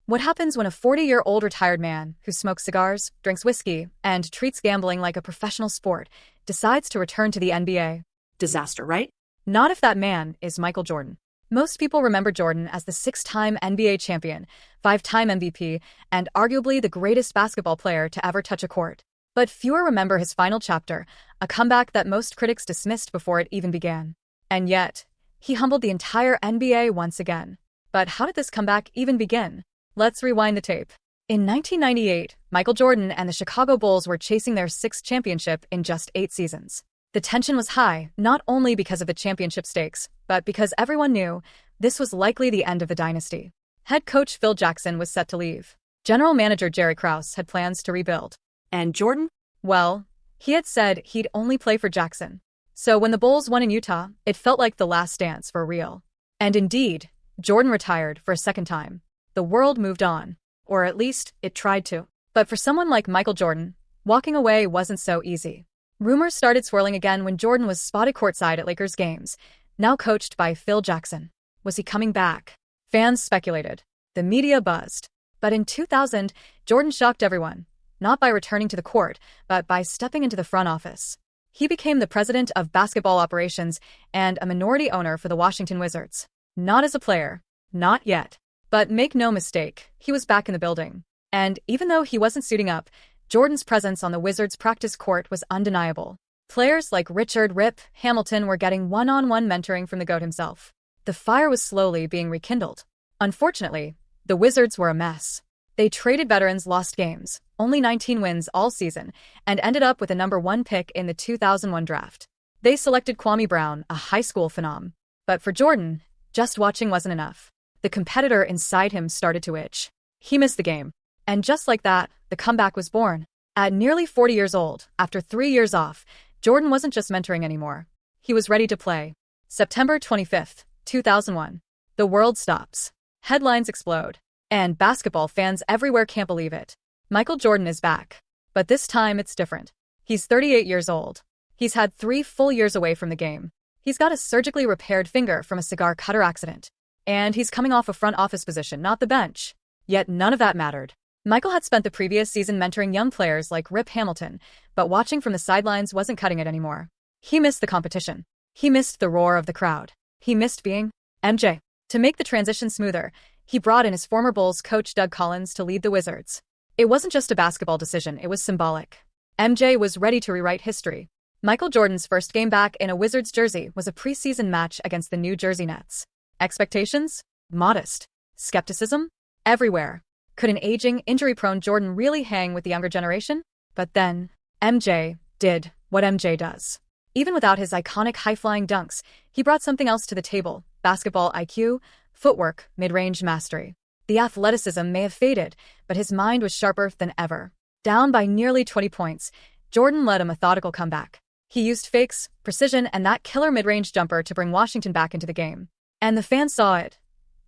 What happens when a 40-year-old retired man who smokes cigars, drinks whiskey, and treats gambling like a professional sport decides to return to the NBA? Disaster, right? Not if that man is Michael Jordan. Most people remember Jordan as the six-time NBA champion, five-time MVP, and arguably the greatest basketball player to ever touch a court. But fewer remember his final chapter, a comeback that most critics dismissed before it even began. And yet, he humbled the entire NBA once again. But how did this comeback even begin? Let's rewind the tape. In 1998, Michael Jordan and the Chicago Bulls were chasing their sixth championship in just 8 seasons. The tension was high, not only because of the championship stakes, but because everyone knew this was likely the end of the dynasty. Head coach Phil Jackson was set to leave. General manager Jerry Krause had plans to rebuild. And Jordan? Well, he had said he'd only play for Jackson. So when the Bulls won in Utah, it felt like the last dance for real. And indeed, Jordan retired for a second time. The world moved on. Or at least, it tried to. But for someone like Michael Jordan, walking away wasn't so easy. Rumors started swirling again when Jordan was spotted courtside at Lakers games, now coached by Phil Jackson. Was he coming back? Fans speculated. The media buzzed. But in 2000, Jordan shocked everyone, not by returning to the court, but by stepping into the front office. He became the president of basketball operations and a minority owner for the Washington Wizards. Not as a player. Not yet. But make no mistake, he was back in the building. And even though he wasn't suiting up, Jordan's presence on the Wizards' practice court was undeniable. Players like Rip Hamilton were getting one-on-one mentoring from the GOAT himself. The fire was slowly being rekindled. Unfortunately, the Wizards were a mess. They traded veterans, lost games, only 19 wins all season, and ended up with a number 1 pick in the 2001 draft. They selected Kwame Brown, a high school phenom. But for Jordan, just watching wasn't enough. The competitor inside him started to itch. He missed the game. And just like that, the comeback was born. At nearly 40 years old, after 3 years off, Jordan wasn't just mentoring anymore. He was ready to play. September 25th, 2001. The world stops. Headlines explode. And basketball fans everywhere can't believe it. Michael Jordan is back. But this time it's different. He's 38 years old. He's had 3 full years away from the game. He's got a surgically repaired finger from a cigar cutter accident. And he's coming off a front office position, not the bench. Yet none of that mattered. Michael had spent the previous season mentoring young players like Rip Hamilton, but watching from the sidelines wasn't cutting it anymore. He missed the competition. He missed the roar of the crowd. He missed being MJ. To make the transition smoother, he brought in his former Bulls coach Doug Collins to lead the Wizards. It wasn't just a basketball decision, it was symbolic. MJ was ready to rewrite history. Michael Jordan's first game back in a Wizards jersey was a preseason match against the New Jersey Nets. Expectations? Modest. Skepticism? Everywhere. Could an aging, injury-prone Jordan really hang with the younger generation? But then, MJ did what MJ does. Even without his iconic high-flying dunks, he brought something else to the table: basketball IQ, footwork, mid-range mastery. The athleticism may have faded, but his mind was sharper than ever. Down by nearly 20 points, Jordan led a methodical comeback. He used fakes, precision, and that killer mid-range jumper to bring Washington back into the game. And the fans saw it.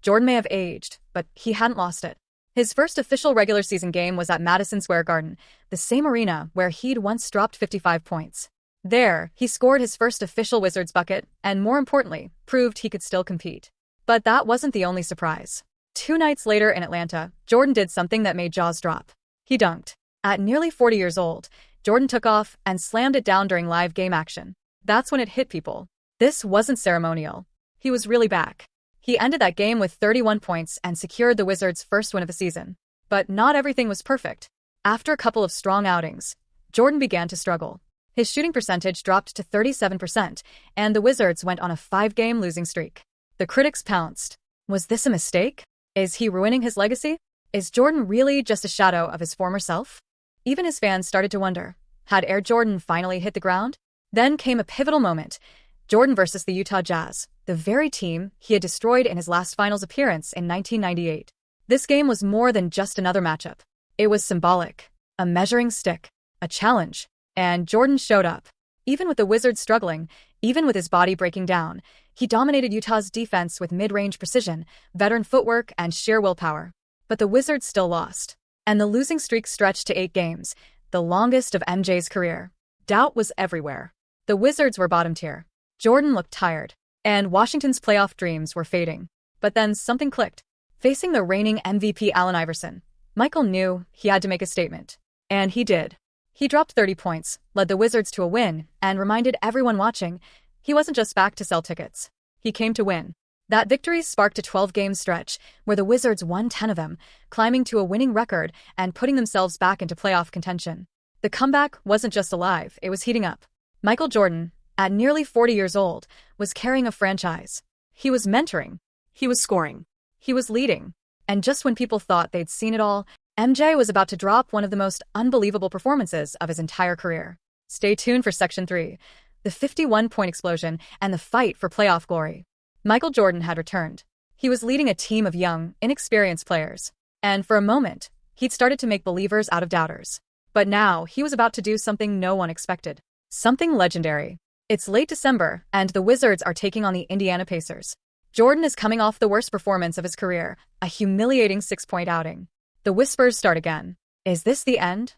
Jordan may have aged, but he hadn't lost it. His first official regular season game was at Madison Square Garden, the same arena where he'd once dropped 55 points. There, he scored his first official Wizards bucket, and more importantly, proved he could still compete. But that wasn't the only surprise. 2 nights later in Atlanta, Jordan did something that made jaws drop. He dunked. At nearly 40 years old, Jordan took off and slammed it down during live game action. That's when it hit people. This wasn't ceremonial. He was really back. He ended that game with 31 points and secured the Wizards' first win of the season. But not everything was perfect. After a couple of strong outings, Jordan began to struggle. His shooting percentage dropped to 37%, and the Wizards went on a 5-game losing streak. The critics pounced. Was this a mistake? Is he ruining his legacy? Is Jordan really just a shadow of his former self? Even his fans started to wonder, had Air Jordan finally hit the ground? Then came a pivotal moment. Jordan versus the Utah Jazz, the very team he had destroyed in his last finals appearance in 1998. This game was more than just another matchup. It was symbolic, a measuring stick, a challenge, and Jordan showed up. Even with the Wizards struggling, even with his body breaking down, he dominated Utah's defense with mid-range precision, veteran footwork, and sheer willpower. But the Wizards still lost, and the losing streak stretched to 8 games, the longest of MJ's career. Doubt was everywhere. The Wizards were bottom tier. Jordan looked tired, and Washington's playoff dreams were fading. But then something clicked. Facing the reigning MVP Allen Iverson, Michael knew he had to make a statement. And he did. He dropped 30 points, led the Wizards to a win, and reminded everyone watching he wasn't just back to sell tickets. He came to win. That victory sparked a 12-game stretch where the Wizards won 10 of them, climbing to a winning record and putting themselves back into playoff contention. The comeback wasn't just alive, it was heating up. Michael Jordan, at nearly 40 years old, was carrying a franchise. He was mentoring. He was scoring. He was leading. And just when people thought they'd seen it all, MJ was about to drop one of the most unbelievable performances of his entire career. Stay tuned for Section 3, the 51-point explosion and the fight for playoff glory. Michael Jordan had returned. He was leading a team of young, inexperienced players. And for a moment, he'd started to make believers out of doubters. But now, he was about to do something no one expected. Something legendary. It's late December, and the Wizards are taking on the Indiana Pacers. Jordan is coming off the worst performance of his career, a humiliating 6-point outing. The whispers start again. Is this the end?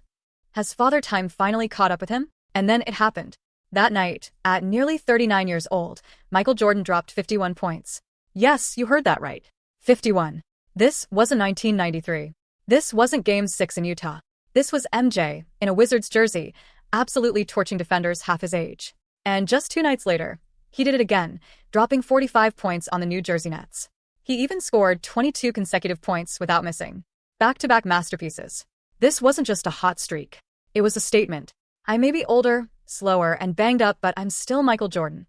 Has Father Time finally caught up with him? And then it happened. That night, at nearly 39 years old, Michael Jordan dropped 51 points. Yes, you heard that right. 51. This wasn't 1993. This wasn't Game 6 in Utah. This was MJ, in a Wizards jersey, absolutely torching defenders half his age. And just 2 nights later, he did it again, dropping 45 points on the New Jersey Nets. He even scored 22 consecutive points without missing. Back-to-back masterpieces. This wasn't just a hot streak. It was a statement. I may be older, slower, and banged up, but I'm still Michael Jordan.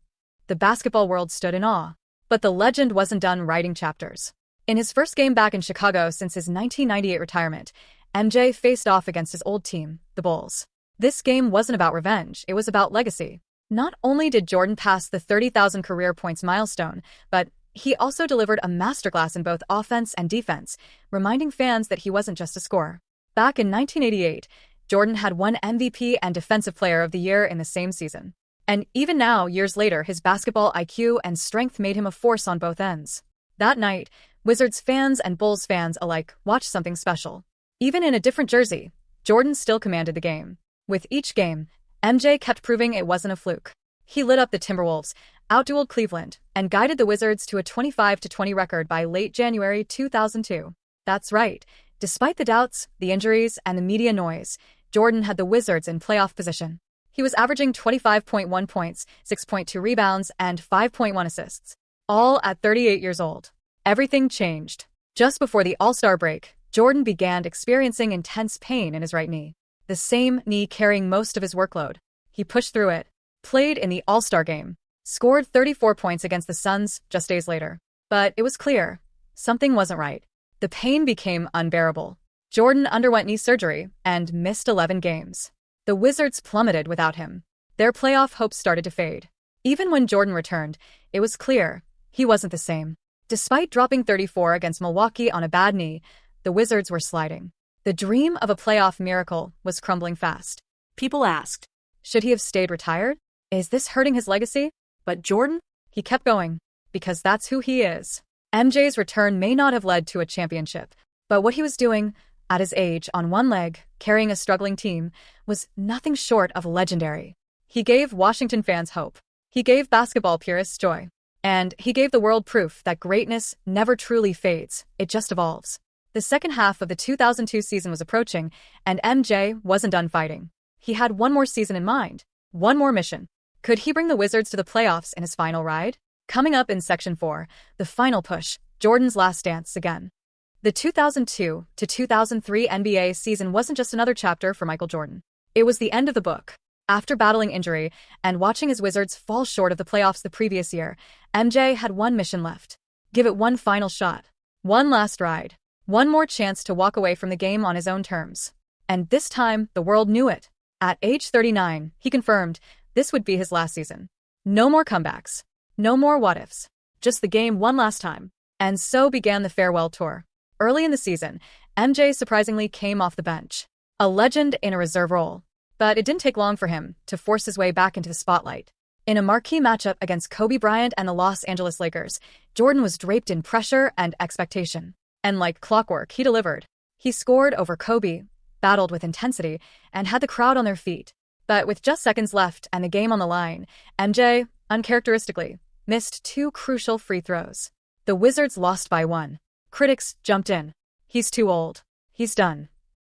The basketball world stood in awe. But the legend wasn't done writing chapters. In his first game back in Chicago since his 1998 retirement, MJ faced off against his old team, the Bulls. This game wasn't about revenge, it was about legacy. Not only did Jordan pass the 30,000 career points milestone, but he also delivered a masterclass in both offense and defense, reminding fans that he wasn't just a scorer. Back in 1988, Jordan had won MVP and Defensive Player of the Year in the same season. And even now, years later, his basketball IQ and strength made him a force on both ends. That night, Wizards fans and Bulls fans alike watched something special. Even in a different jersey, Jordan still commanded the game. With each game, MJ kept proving it wasn't a fluke. He lit up the Timberwolves, outdueled Cleveland, and guided the Wizards to a 25-20 record by late January 2002. That's right. Despite the doubts, the injuries, and the media noise, Jordan had the Wizards in playoff position. He was averaging 25.1 points, 6.2 rebounds, and 5.1 assists. All at 38 years old. Everything changed. Just before the All-Star break, Jordan began experiencing intense pain in his right knee. The same knee carrying most of his workload. He pushed through it, played in the All-Star game, scored 34 points against the Suns just days later. But it was clear, something wasn't right. The pain became unbearable. Jordan underwent knee surgery and missed 11 games. The Wizards plummeted without him. Their playoff hopes started to fade. Even when Jordan returned, it was clear he wasn't the same. Despite dropping 34 against Milwaukee on a bad knee, the Wizards were sliding. The dream of a playoff miracle was crumbling fast. People asked, should he have stayed retired? Is this hurting his legacy? But Jordan? He kept going, because that's who he is. MJ's return may not have led to a championship, but what he was doing, at his age, on one leg, carrying a struggling team, was nothing short of legendary. He gave Washington fans hope. He gave basketball purists joy. And he gave the world proof that greatness never truly fades, it just evolves. The second half of the 2002 season was approaching, and MJ wasn't done fighting. He had one more season in mind, one more mission. Could he bring the Wizards to the playoffs in his final ride? Coming up in Section 4, the final push, Jordan's last dance again. The 2002 to 2003 NBA season wasn't just another chapter for Michael Jordan. It was the end of the book. After battling injury and watching his Wizards fall short of the playoffs the previous year, MJ had one mission left. Give it one final shot. One last ride. One more chance to walk away from the game on his own terms. And this time, the world knew it. At age 39, he confirmed this would be his last season. No more comebacks. No more what-ifs. Just the game one last time. And so began the farewell tour. Early in the season, MJ surprisingly came off the bench. A legend in a reserve role. But it didn't take long for him to force his way back into the spotlight. In a marquee matchup against Kobe Bryant and the Los Angeles Lakers, Jordan was draped in pressure and expectation. And like clockwork, he delivered. He scored over Kobe, battled with intensity, and had the crowd on their feet. But with just seconds left and the game on the line, MJ, uncharacteristically, missed 2 crucial free throws. The Wizards lost by 1. Critics jumped in. He's too old. He's done.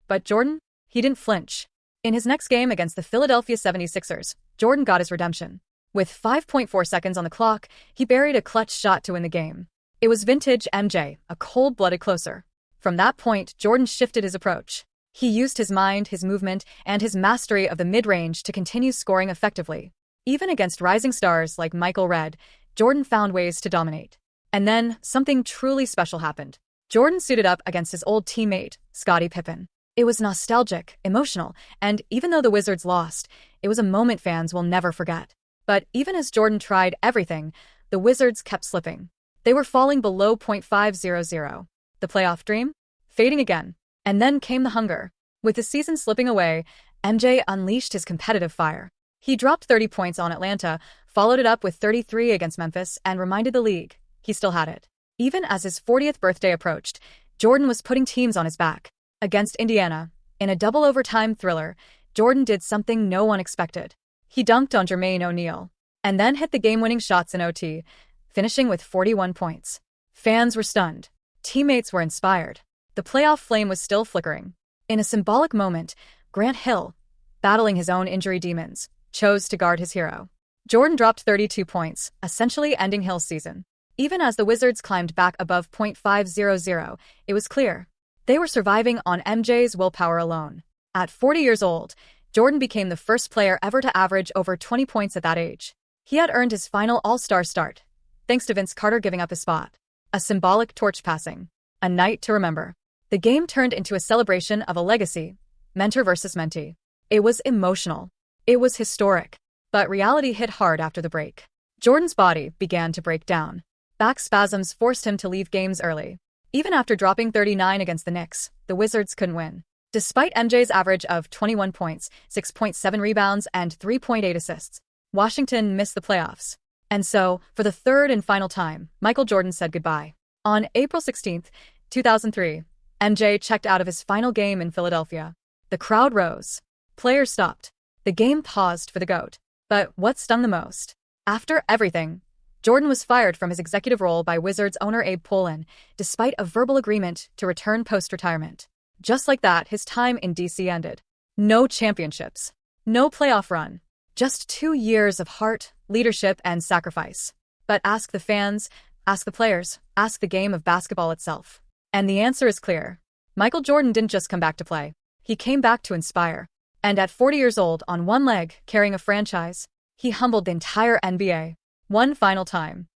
But Jordan? He didn't flinch. In his next game against the Philadelphia 76ers, Jordan got his redemption. With 5.4 seconds on the clock, he buried a clutch shot to win the game. It was vintage MJ, a cold-blooded closer. From that point, Jordan shifted his approach. He used his mind, his movement, and his mastery of the mid-range to continue scoring effectively. Even against rising stars like Michael Redd, Jordan found ways to dominate. And then, something truly special happened. Jordan suited up against his old teammate, Scottie Pippen. It was nostalgic, emotional, and even though the Wizards lost, it was a moment fans will never forget. But even as Jordan tried everything, the Wizards kept slipping. They were falling below .500. The playoff dream? Fading again. And then came the hunger. With the season slipping away, MJ unleashed his competitive fire. He dropped 30 points on Atlanta, followed it up with 33 against Memphis, and reminded the league he still had it. Even as his 40th birthday approached, Jordan was putting teams on his back. Against Indiana, in a double overtime thriller, Jordan did something no one expected. He dunked on Jermaine O'Neal, and then hit the game-winning shots in OT, finishing with 41 points. Fans were stunned. Teammates were inspired. The playoff flame was still flickering. In a symbolic moment, Grant Hill, battling his own injury demons, chose to guard his hero. Jordan dropped 32 points, essentially ending Hill's season. Even as the Wizards climbed back above .500, it was clear. They were surviving on MJ's willpower alone. At 40 years old, Jordan became the first player ever to average over 20 points at that age. He had earned his final All-Star start, thanks to Vince Carter giving up his spot. A symbolic torch passing. A night to remember. The game turned into a celebration of a legacy, mentor versus mentee. It was emotional. It was historic. But reality hit hard after the break. Jordan's body began to break down. Back spasms forced him to leave games early. Even after dropping 39 against the Knicks, the Wizards couldn't win. Despite MJ's average of 21 points, 6.7 rebounds, and 3.8 assists, Washington missed the playoffs. And so, for the third and final time, Michael Jordan said goodbye. On April 16, 2003, MJ checked out of his final game in Philadelphia. The crowd rose. Players stopped. The game paused for the GOAT. But what stung the most? After everything, Jordan was fired from his executive role by Wizards owner Abe Pollin, despite a verbal agreement to return post-retirement. Just like that, his time in DC ended. No championships. No playoff run. Just 2 years of heart, leadership, and sacrifice. But ask the fans, ask the players, ask the game of basketball itself. And the answer is clear. Michael Jordan didn't just come back to play. He came back to inspire. And at 40 years old, on one leg, carrying a franchise, he humbled the entire NBA. One final time.